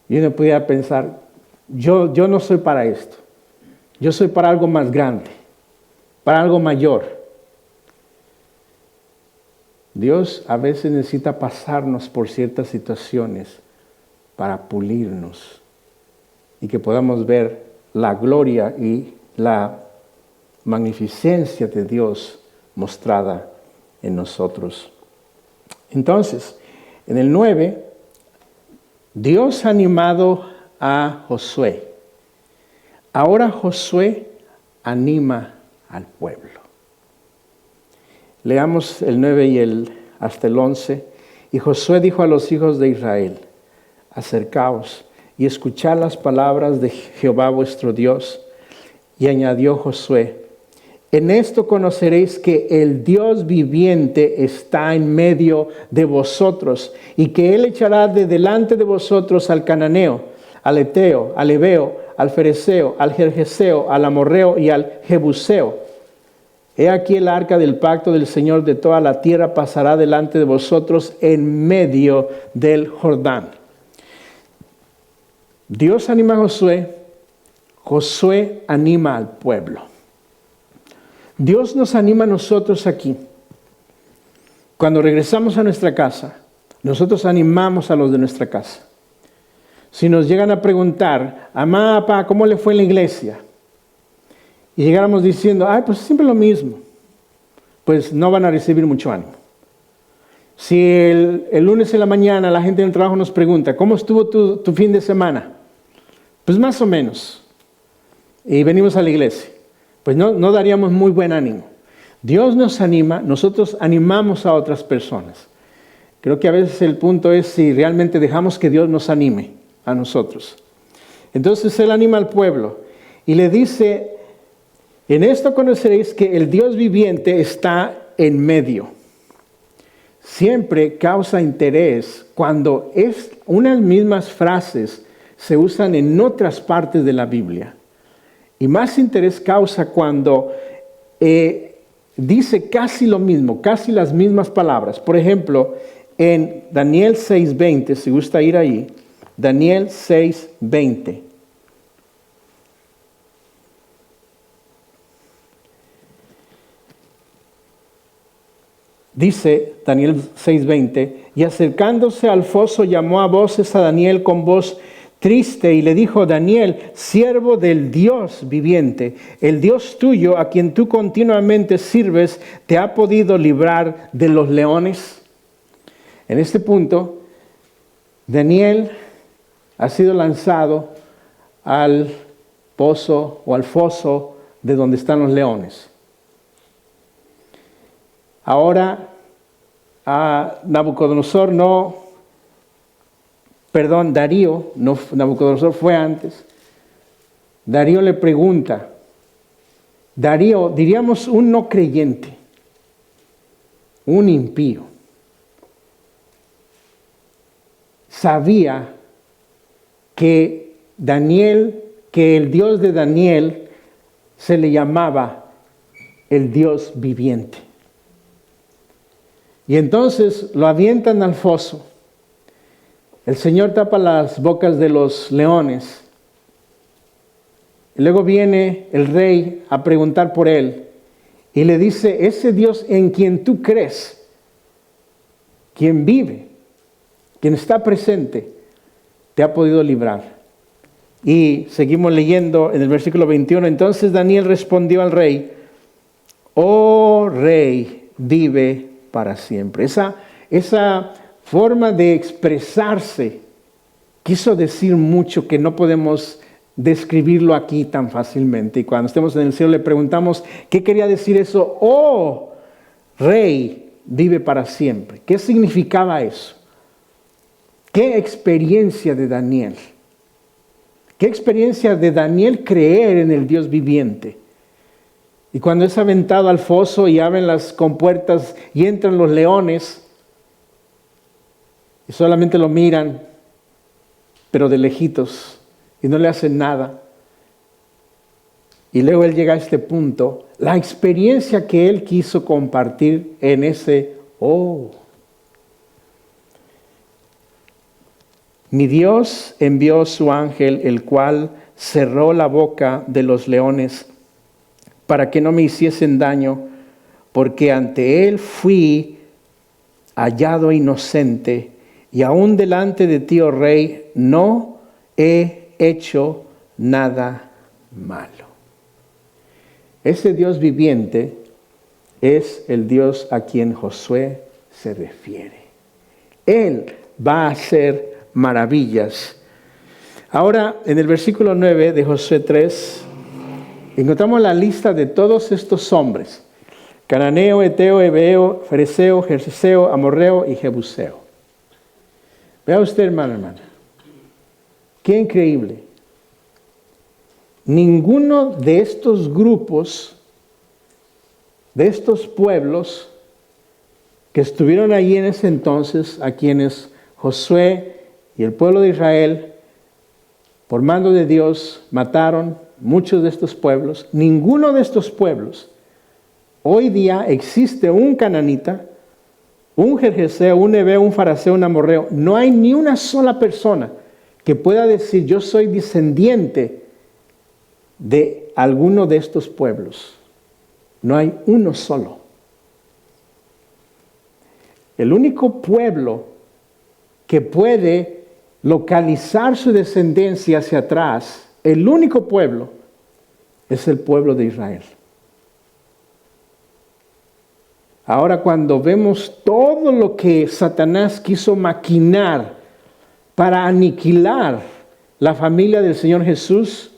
Y uno pudiera pensar, yo no soy para esto. Yo soy para algo más grande, para algo mayor. Dios a veces necesita pasarnos por ciertas situaciones para pulirnos y que podamos ver la gloria y la magnificencia de Dios mostrada en nosotros. Entonces, en el 9, Dios ha animado a Josué Ahora Josué anima al pueblo. Leamos el 9 y hasta el 11. Y Josué dijo a los hijos de Israel: acercaos y escuchad las palabras de Jehová vuestro Dios. Y añadió Josué: en esto conoceréis que el Dios viviente está en medio de vosotros, y que Él echará de delante de vosotros al cananeo, al eteo, al heveo, al fereceo, al gergeseo, al amorreo y al jebuseo. He aquí el arca del pacto del Señor de toda la tierra pasará delante de vosotros en medio del Jordán. Dios anima a Josué, Josué anima al pueblo. Dios nos anima a nosotros aquí. Cuando regresamos a nuestra casa, nosotros animamos a los de nuestra casa. Si nos llegan a preguntar: mamá, papá, ¿cómo le fue en la iglesia? Y llegáramos diciendo: pues siempre lo mismo, pues no van a recibir mucho ánimo. Si el lunes en la mañana la gente en el trabajo nos pregunta: ¿cómo estuvo tu fin de semana? Pues más o menos. Y venimos a la iglesia. Pues no daríamos muy buen ánimo. Dios nos anima, nosotros animamos a otras personas. Creo que a veces el punto es si realmente dejamos que Dios nos anime a nosotros. Entonces Él anima al pueblo y le dice: en esto conoceréis que el Dios viviente está en medio. Siempre causa interés cuando unas mismas frases se usan en otras partes de la Biblia. Y más interés causa cuando dice casi lo mismo, casi las mismas palabras. Por ejemplo, en Daniel 6:20, si gusta ir ahí, Daniel 6:20. Dice Daniel 6:20, y acercándose al foso llamó a voces a Daniel con voz triste y le dijo: Daniel, siervo del Dios viviente, el Dios tuyo a quien tú continuamente sirves, ¿te ha podido librar de los leones? En este punto, Daniel ha sido lanzado al pozo o al foso de donde están los leones. Ahora, Darío, no, Nabucodonosor fue antes. Darío le pregunta, Darío, diríamos un no creyente, un impío, sabía que el Dios de Daniel se le llamaba el Dios viviente. Y entonces lo avientan al foso. El Señor tapa las bocas de los leones. Y luego viene el rey a preguntar por él. Y le dice: ese Dios en quien tú crees, quien vive, quien está presente, te ha podido librar. Y seguimos leyendo en el versículo 21. Entonces Daniel respondió al rey: oh rey, vive para siempre. Esa forma de expresarse quiso decir mucho que no podemos describirlo aquí tan fácilmente. Y cuando estemos en el cielo le preguntamos: ¿qué quería decir eso? Oh, rey, vive para siempre. ¿Qué significaba eso? ¿Qué experiencia de Daniel? ¿Qué experiencia de Daniel creer en el Dios viviente? Y cuando es aventado al foso y abren las compuertas y entran los leones, y solamente lo miran, pero de lejitos, y no le hacen nada. Y luego él llega a este punto, la experiencia que él quiso compartir en ese Mi Dios envió su ángel, el cual cerró la boca de los leones para que no me hiciesen daño, porque ante él fui hallado inocente, y aún delante de ti, oh rey, no he hecho nada malo. Ese Dios viviente es el Dios a quien Josué se refiere. Él va a hacer maravillas. Ahora, en el versículo 9 de Josué 3, encontramos la lista de todos estos hombres: cananeo, eteo, hebeo, fereceo, jerjeseo, amorreo y jebuseo. Vea usted, hermana. Qué increíble. Ninguno de estos grupos, de estos pueblos que estuvieron allí en ese entonces, a quienes Josué y el pueblo de Israel, por mando de Dios, mataron muchos de estos pueblos, ninguno de estos pueblos, hoy día existe un cananita, un jerjeseo, un hebeo, un faraseo, un amorreo. No hay ni una sola persona que pueda decir: yo soy descendiente de alguno de estos pueblos. No hay uno solo. El único pueblo que puede localizar su descendencia hacia atrás, el único pueblo, es el pueblo de Israel. Ahora, cuando vemos todo lo que Satanás quiso maquinar para aniquilar la familia del Señor Jesús,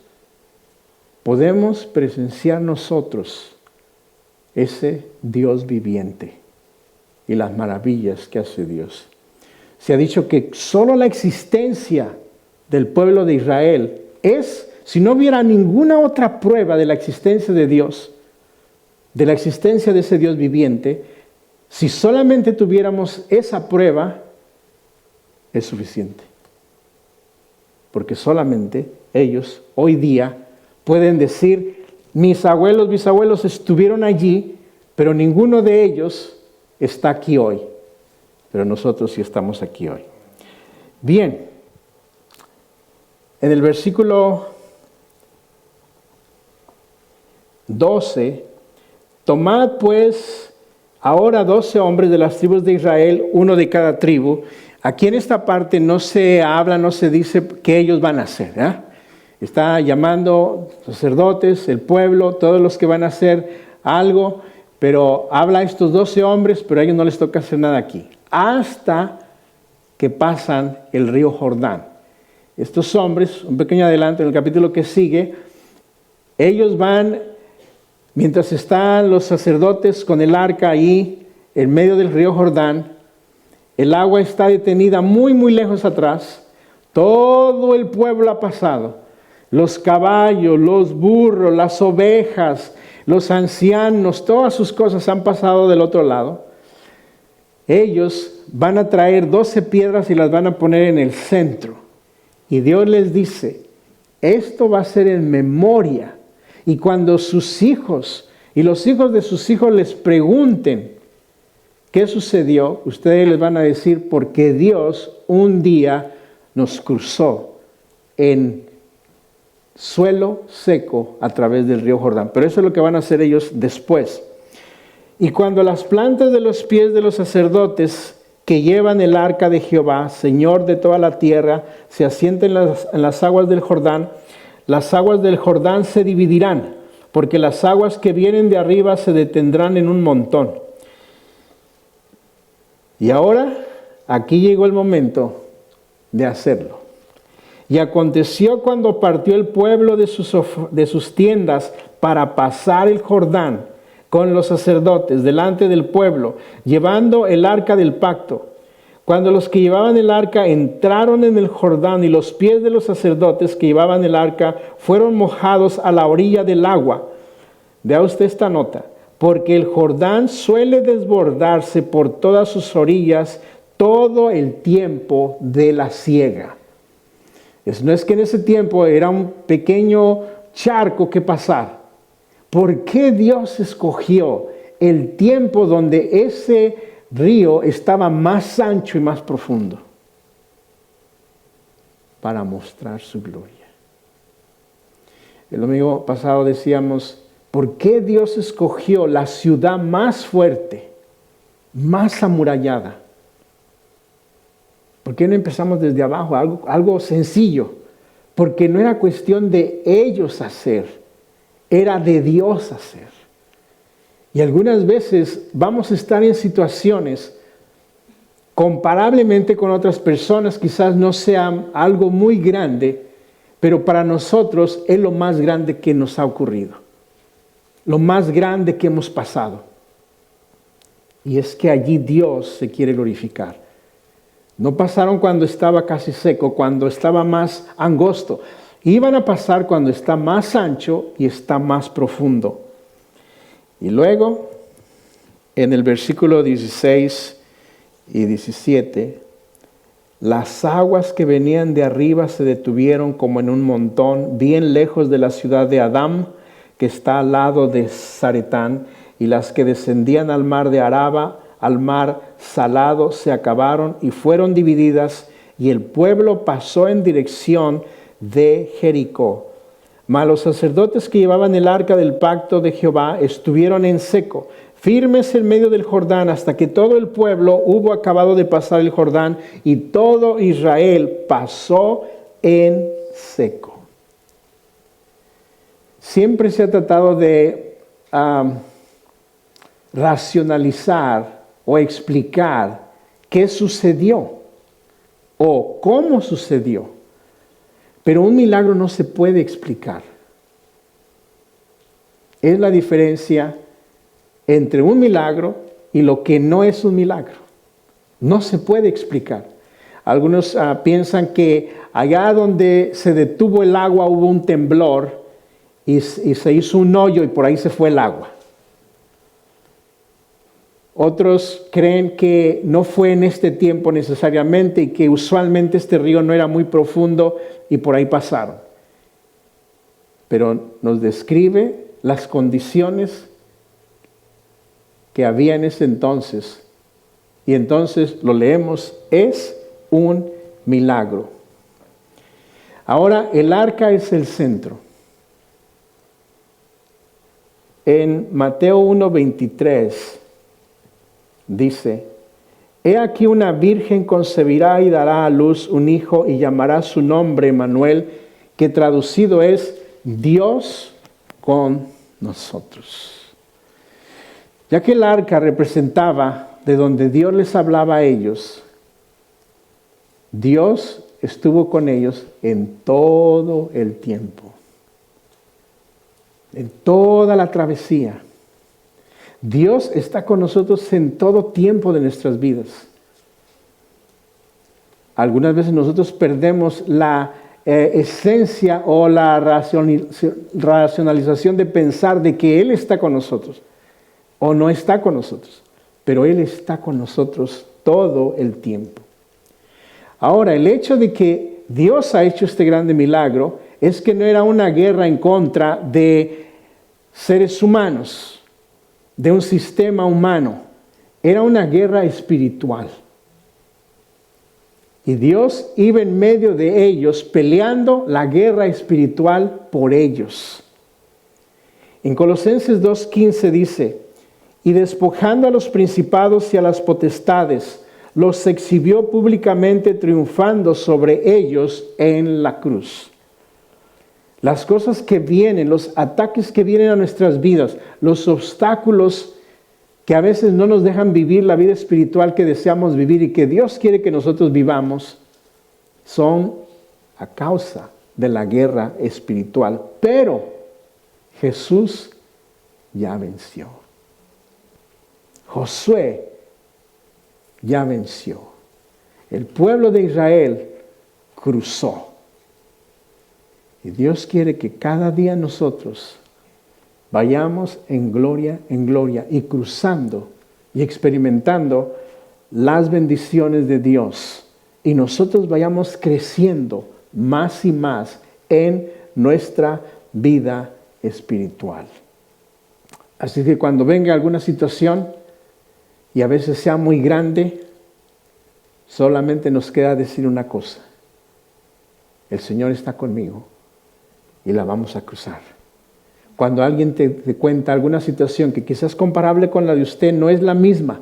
podemos presenciar nosotros ese Dios viviente y las maravillas que hace Dios. Se ha dicho que solo la existencia del pueblo de Israel es, si no hubiera ninguna otra prueba de la existencia de Dios, de la existencia de ese Dios viviente, si solamente tuviéramos esa prueba, es suficiente. Porque solamente ellos hoy día pueden decir: mis abuelos, bisabuelos estuvieron allí, pero ninguno de ellos está aquí hoy. Pero nosotros sí estamos aquí hoy. Bien, en el versículo 12, tomad pues ahora 12 hombres de las tribus de Israel, uno de cada tribu. Aquí en esta parte no se habla, no se dice qué ellos van a hacer, ¿eh? Está llamando sacerdotes, el pueblo, todos los que van a hacer algo, pero habla a estos 12 hombres, pero a ellos no les toca hacer nada aquí, hasta que pasan el río Jordán. Estos hombres, un pequeño adelanto en el capítulo que sigue, ellos van, mientras están los sacerdotes con el arca ahí, en medio del río Jordán, el agua está detenida muy, muy lejos atrás, todo el pueblo ha pasado. Los caballos, los burros, las ovejas, los ancianos, todas sus cosas han pasado del otro lado. Ellos van a traer 12 piedras y las van a poner en el centro. Y Dios les dice: esto va a ser en memoria. Y cuando sus hijos y los hijos de sus hijos les pregunten qué sucedió, ustedes les van a decir: porque Dios un día nos cruzó en suelo seco a través del río Jordán. Pero eso es lo que van a hacer ellos después. Y cuando las plantas de los pies de los sacerdotes que llevan el arca de Jehová, Señor de toda la tierra, se asienten en las aguas del Jordán, las aguas del Jordán se dividirán, porque las aguas que vienen de arriba se detendrán en un montón. Y ahora, aquí llegó el momento de hacerlo. Y aconteció cuando partió el pueblo de sus tiendas para pasar el Jordán con los sacerdotes delante del pueblo, llevando el arca del pacto. Cuando los que llevaban el arca entraron en el Jordán y los pies de los sacerdotes que llevaban el arca fueron mojados a la orilla del agua. Vea usted esta nota. Porque el Jordán suele desbordarse por todas sus orillas todo el tiempo de la siega. No es que en ese tiempo era un pequeño charco que pasar. ¿Por qué Dios escogió el tiempo donde ese río estaba más ancho y más profundo? Para mostrar su gloria. El domingo pasado decíamos: ¿por qué Dios escogió la ciudad más fuerte, más amurallada? ¿Por qué no empezamos desde abajo? Algo sencillo. Porque no era cuestión de ellos hacer, era de Dios hacer. Y algunas veces vamos a estar en situaciones comparablemente con otras personas, quizás no sea algo muy grande, pero para nosotros es lo más grande que nos ha ocurrido, lo más grande que hemos pasado. Y es que allí Dios se quiere glorificar. No pasaron cuando estaba casi seco, cuando estaba más angosto. Iban a pasar cuando está más ancho y está más profundo. Y luego, en el versículo 16 y 17, las aguas que venían de arriba se detuvieron como en un montón, bien lejos de la ciudad de Adam, que está al lado de Zaretán, y las que descendían al mar de Araba, al mar salado, se acabaron y fueron divididas, y el pueblo pasó en dirección de Jericó. Mas los sacerdotes que llevaban el arca del pacto de Jehová estuvieron en seco, firmes en medio del Jordán, hasta que todo el pueblo hubo acabado de pasar el Jordán, y todo Israel pasó en seco. Siempre se ha tratado de racionalizar o explicar qué sucedió o cómo sucedió. Pero un milagro no se puede explicar. Es la diferencia entre un milagro y lo que no es un milagro. No se puede explicar. Algunos piensan que allá donde se detuvo el agua hubo un temblor y se hizo un hoyo y por ahí se fue el agua. Otros creen que no fue en este tiempo necesariamente y que usualmente este río no era muy profundo y por ahí pasaron. Pero nos describe las condiciones que había en ese entonces. Y entonces lo leemos, es un milagro. Ahora el arca es el centro. En Mateo 1:23 dice: He aquí una virgen concebirá y dará a luz un hijo y llamará su nombre Emmanuel, que traducido es Dios con nosotros. Ya que el arca representaba de donde Dios les hablaba a ellos, Dios estuvo con ellos en todo el tiempo, en toda la travesía. Dios está con nosotros en todo tiempo de nuestras vidas. Algunas veces nosotros perdemos la esencia o la racionalización de pensar de que Él está con nosotros o no está con nosotros, pero Él está con nosotros todo el tiempo. Ahora, el hecho de que Dios ha hecho este grande milagro es que no era una guerra en contra de seres humanos, de un sistema humano. Era una guerra espiritual. Y Dios iba en medio de ellos peleando la guerra espiritual por ellos. En Colosenses 2:15 dice: y despojando a los principados y a las potestades, los exhibió públicamente, triunfando sobre ellos en la cruz. Las cosas que vienen, los ataques que vienen a nuestras vidas, los obstáculos que a veces no nos dejan vivir la vida espiritual que deseamos vivir y que Dios quiere que nosotros vivamos, son a causa de la guerra espiritual. Pero Jesús ya venció. Josué ya venció. El pueblo de Israel cruzó. Y Dios quiere que cada día nosotros vayamos en gloria y cruzando y experimentando las bendiciones de Dios. Y nosotros vayamos creciendo más y más en nuestra vida espiritual. Así que cuando venga alguna situación y a veces sea muy grande, solamente nos queda decir una cosa: el Señor está conmigo y la vamos a cruzar. Cuando alguien te cuenta alguna situación que quizás es comparable con la de usted, no es la misma,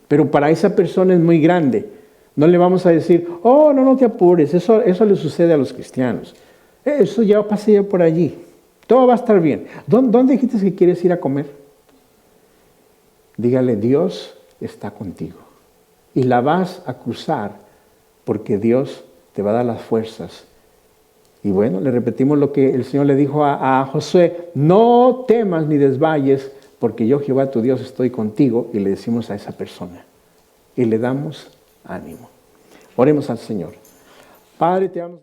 pero para esa persona es muy grande, no le vamos a decir: oh, no te apures, eso le sucede a los cristianos. Eso ya pasé yo por allí, todo va a estar bien. ¿Dónde dijiste que quieres ir a comer? Dígale: Dios está contigo y la vas a cruzar porque Dios te va a dar las fuerzas Y bueno, le repetimos lo que el Señor le dijo a Josué: no temas ni desmayes, porque yo, Jehová tu Dios, estoy contigo. Y le decimos a esa persona, y le damos ánimo. Oremos al Señor. Padre, te damos